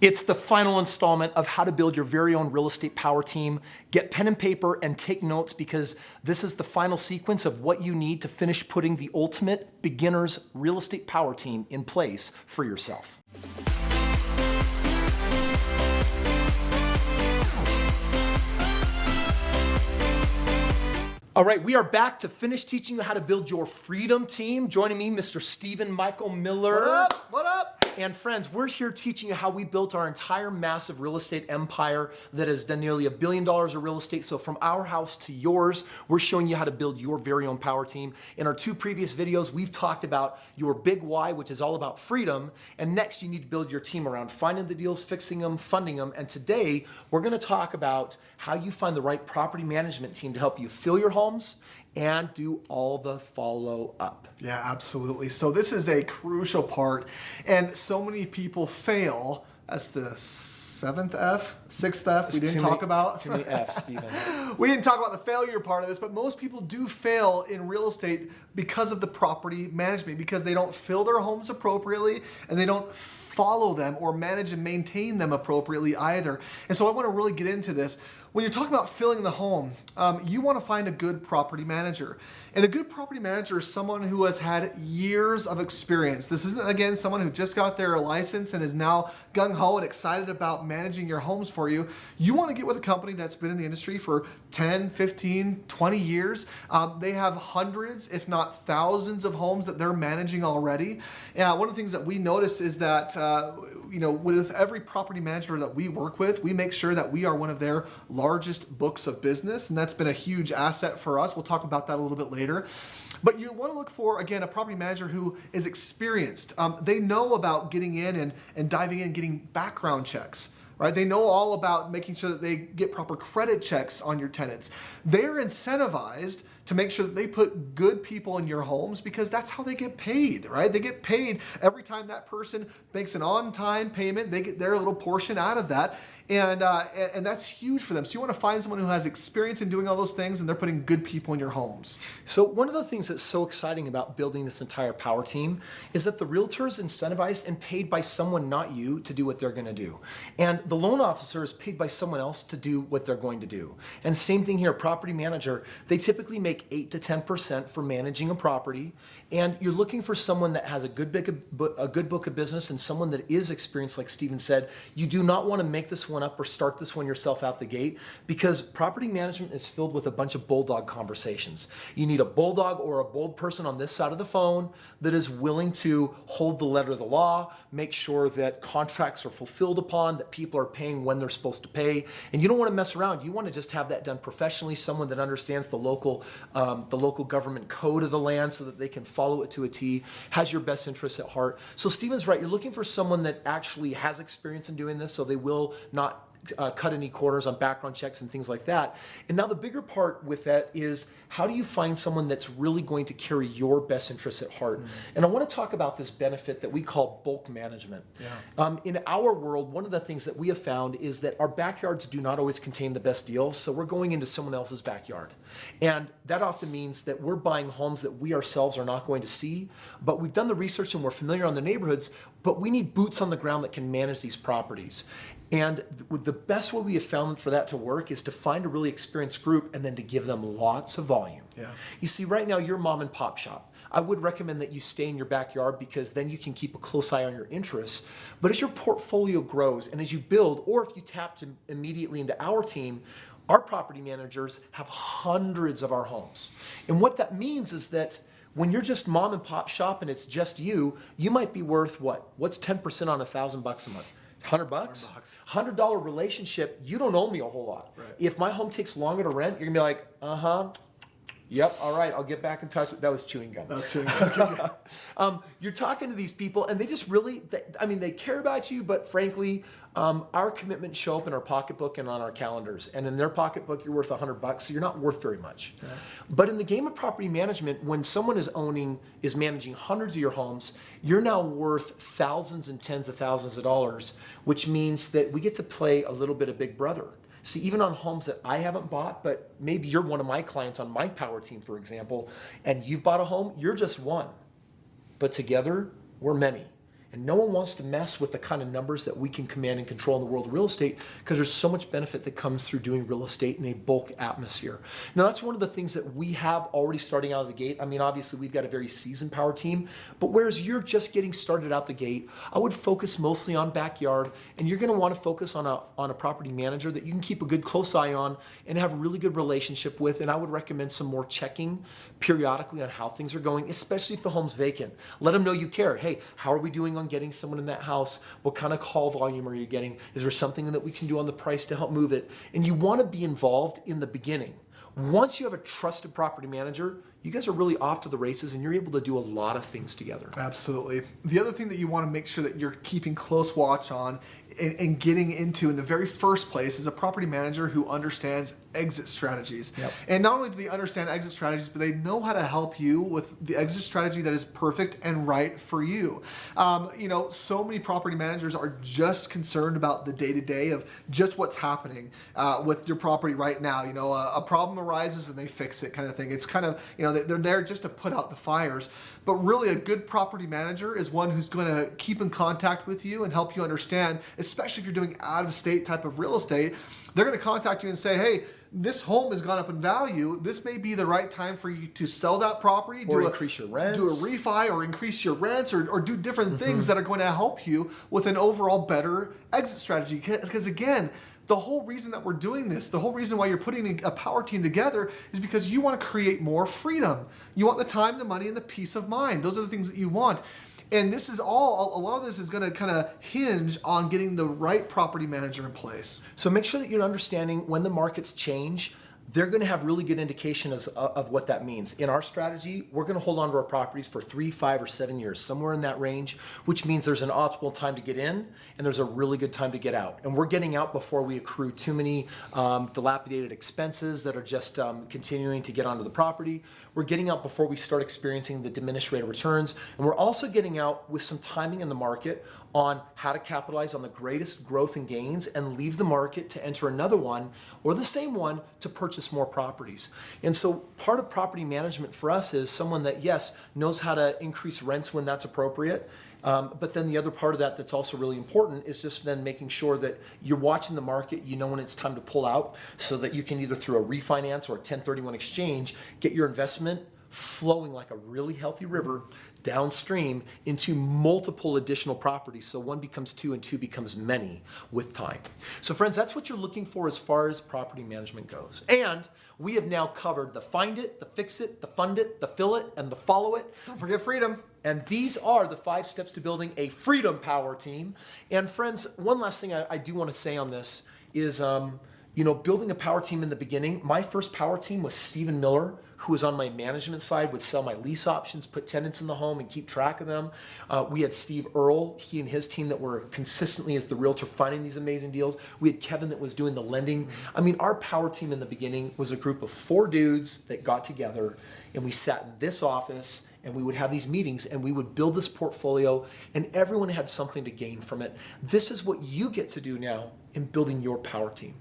It's the final installment of how to build your very own real estate power team. Get pen and paper and take notes because this is the final sequence of what you need to finish putting the ultimate beginner's real estate power team in place for yourself. All right, we are back to finish teaching you how to build your freedom team. Joining me, Mr. Stephen Michael Miller. What up? What up? And friends, we're here teaching you how we built our entire massive real estate empire that has done nearly $1 billion of real estate. So from our house to yours, we're showing you how to build your very own power team. In our two previous videos, we've talked about your big why, which is all about freedom. And next, you need to build your team around finding the deals, fixing them, funding them. And today, we're going to talk about how you find the right property management team to help you fill your homes and do all the follow-up. Yeah, absolutely. So this is a crucial part, and so many people fail. That's the seventh F, sixth F we didn't talk about. Too many F's, Stephen. We didn't talk about the failure part of this, but most people do fail in real estate because of the property management, because they don't fill their homes appropriately and they don't follow them or manage and maintain them appropriately either. And so I want to really get into this. When you're talking about filling the home, you want to find a good property manager. And a good property manager is someone who has had years of experience. This isn't, again, someone who just got their license and is now gung-ho and excited about managing your homes for you. You want to get with a company that's been in the industry for 10, 15, 20 years. They have hundreds, if not thousands of homes that they're managing already. One of the things that we notice is that, with every property manager that we work with, we make sure that we are one of their largest books of business, and that's been a huge asset for us. We'll talk about that a little bit later. But you want to look for, again, a property manager who is experienced. They know about getting in and diving in, getting background checks. Right? They know all about making sure that they get proper credit checks on your tenants. They're incentivized to make sure that they put good people in your homes because that's how they get paid, right? They get paid every time that person makes an on-time payment. They get their little portion out of that, and that's huge for them. So you want to find someone who has experience in doing all those things, and they're putting good people in your homes. So one of the things that's so exciting about building this entire power team is that the realtor is incentivized and paid by someone, not you, to do what they're going to do. And the loan officer is paid by someone else to do what they're going to do. And same thing here, property manager, they typically make 8 to 10% for managing a property. And you're looking for someone that has a good book of business and someone that is experienced, like Stephen said. You do not want to make this one up or start this one yourself out the gate because property management is filled with a bunch of bulldog conversations. You need a bulldog or a bold person on this side of the phone that is willing to hold the letter of the law, make sure that contracts are fulfilled upon, that people are paying when they're supposed to pay. And you don't want to mess around. You want to just have that done professionally, someone that understands the local government code of the land so that they can follow it to a T, has your best interests at heart. So Stephen's right. You're looking for someone that actually has experience in doing this, so they will not cut any corners on background checks and things like that. And now the bigger part with that is how do you find someone that's really going to carry your best interests at heart? And I want to talk about this benefit that we call bulk management. In our world, one of the things that we have found is that our backyards do not always contain the best deals, so we're going into someone else's backyard. And that often means that we're buying homes that we ourselves are not going to see, but we've done the research and we're familiar on the neighborhoods, but we need boots on the ground that can manage these properties. And the best way we have found for that to work is to find a really experienced group and then to give them lots of volume. You see, right now you're a mom and pop shop. I would recommend that you stay in your backyard because then you can keep a close eye on your interests. But as your portfolio grows and as you build, or if you tap immediately into our team, our property managers have hundreds of our homes. And what that means is that when you're just mom and pop shop and it's just you, you might be worth what? What's 10% on $1,000 a month? $100? $100 relationship, you don't owe me a whole lot. Right. If my home takes longer to rent, you're gonna be like, yep, all right, I'll get back in touch. That was chewing gum. That was chewing gum. You're talking to these people and they just really, they care about you, but frankly, our commitments show up in our pocketbook and on our calendars. And in their pocketbook, you're worth $100, so you're not worth very much. Yeah. But in the game of property management, when someone is managing hundreds of your homes, you're now worth thousands and tens of thousands of dollars, which means that we get to play a little bit of Big Brother. See, even on homes that I haven't bought, but maybe you're one of my clients on my power team, for example, and you've bought a home, you're just one. But together, we're many. And no one wants to mess with the kind of numbers that we can command and control in the world of real estate, because there's so much benefit that comes through doing real estate in a bulk atmosphere. Now, that's one of the things that we have already starting out of the gate. I mean, obviously, we've got a very seasoned power team, but whereas you're just getting started out the gate, I would focus mostly on backyard, and you're going to want to focus on a property manager that you can keep a good close eye on and have a really good relationship with. And I would recommend some more checking periodically on how things are going, especially if the home's vacant. Let them know you care. Hey, how are we doing on getting someone in that house? What kind of call volume are you getting? Is there something that we can do on the price to help move it? And you want to be involved in the beginning. Once you have a trusted property manager, you guys are really off to the races, and you're able to do a lot of things together. Absolutely. The other thing that you want to make sure that you're keeping close watch on and getting into in the very first place is a property manager who understands exit strategies. Yep. And not only do they understand exit strategies, but they know how to help you with the exit strategy that is perfect and right for you. So many property managers are just concerned about the day-to-day of just what's happening with your property right now. A problem arises and they fix it, kind of thing. It's kind of, they're there just to put out the fires. But really, a good property manager is one who's going to keep in contact with you and help you understand, especially if you're doing out-of-state type of real estate. They're going to contact you and say, hey, this home has gone up in value. This may be the right time for you to sell that property, or increase your rents, do a refi, or increase your rents, or do different things that are going to help you with an overall better exit strategy. Because again, the whole reason that we're doing this, the whole reason why you're putting a power team together is because you want to create more freedom. You want the time, the money, and the peace of mind. Those are the things that you want. And this is a lot of this is going to kind of hinge on getting the right property manager in place. So make sure that you're understanding when the markets change, they're going to have really good indication of what that means. In our strategy, we're going to hold on to our properties for 3, 5, or 7 years, somewhere in that range, which means there's an optimal time to get in and there's a really good time to get out. And we're getting out before we accrue too many dilapidated expenses that are just continuing to get onto the property. We're getting out before we start experiencing the diminished rate of returns. And we're also getting out with some timing in the market on how to capitalize on the greatest growth and gains and leave the market to enter another one or the same one to purchase more properties. And so part of property management for us is someone that, yes, knows how to increase rents when that's appropriate. But then the other part of that that's also really important is just then making sure that you're watching the market, you know when it's time to pull out, so that you can either through a refinance or a 1031 exchange, get your investment flowing like a really healthy river downstream into multiple additional properties. So one becomes 2 and 2 becomes many with time. So friends, that's what you're looking for as far as property management goes. And we have now covered the find it, the fix it, the fund it, the fill it, and the follow it. Don't forget freedom. And these are the 5 steps to building a freedom power team. And friends, one last thing I do want to say on this is, building a power team in the beginning. My first power team was Stephen Miller, who was on my management side, would sell my lease options, put tenants in the home, and keep track of them. We had Steve Earle, he and his team that were consistently as the realtor finding these amazing deals. We had Kevin that was doing the lending. I mean, our power team in the beginning was a group of 4 dudes that got together, and we sat in this office, and we would have these meetings, and we would build this portfolio, and everyone had something to gain from it. This is what you get to do now in building your power team.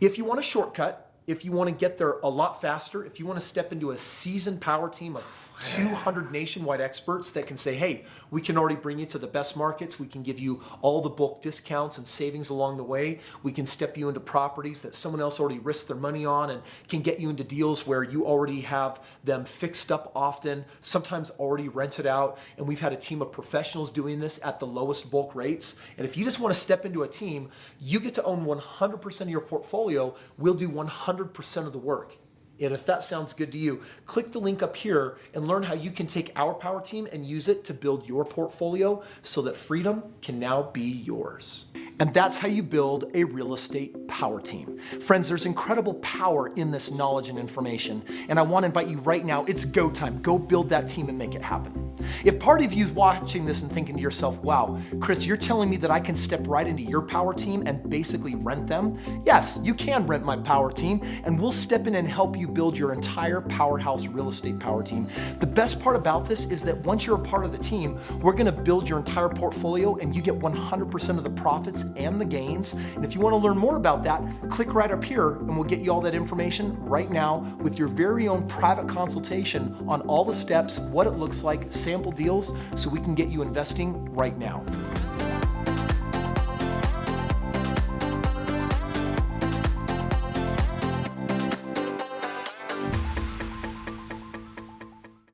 If you want a shortcut, if you want to get there a lot faster, if you want to step into a seasoned power team of 200 nationwide experts that can say, hey, we can already bring you to the best markets. We can give you all the bulk discounts and savings along the way. We can step you into properties that someone else already risked their money on and can get you into deals where you already have them fixed up often, sometimes already rented out. And we've had a team of professionals doing this at the lowest bulk rates. And if you just want to step into a team, you get to own 100% of your portfolio. We'll do 100% of the work. And if that sounds good to you, click the link up here and learn how you can take our power team and use it to build your portfolio so that freedom can now be yours. And that's how you build a real estate power team. Friends, there's incredible power in this knowledge and information. And I want to invite you right now, it's go time. Go build that team and make it happen. If part of you's watching this and thinking to yourself, wow, Kris, you're telling me that I can step right into your power team and basically rent them? Yes, you can rent my power team, and we'll step in and help you build your entire powerhouse real estate power team. The best part about this is that once you're a part of the team, we're going to build your entire portfolio and you get 100% of the profits and the gains. And if you want to learn more about that, click right up here and we'll get you all that information right now with your very own private consultation on all the steps, what it looks like, sample deals, so we can get you investing right now.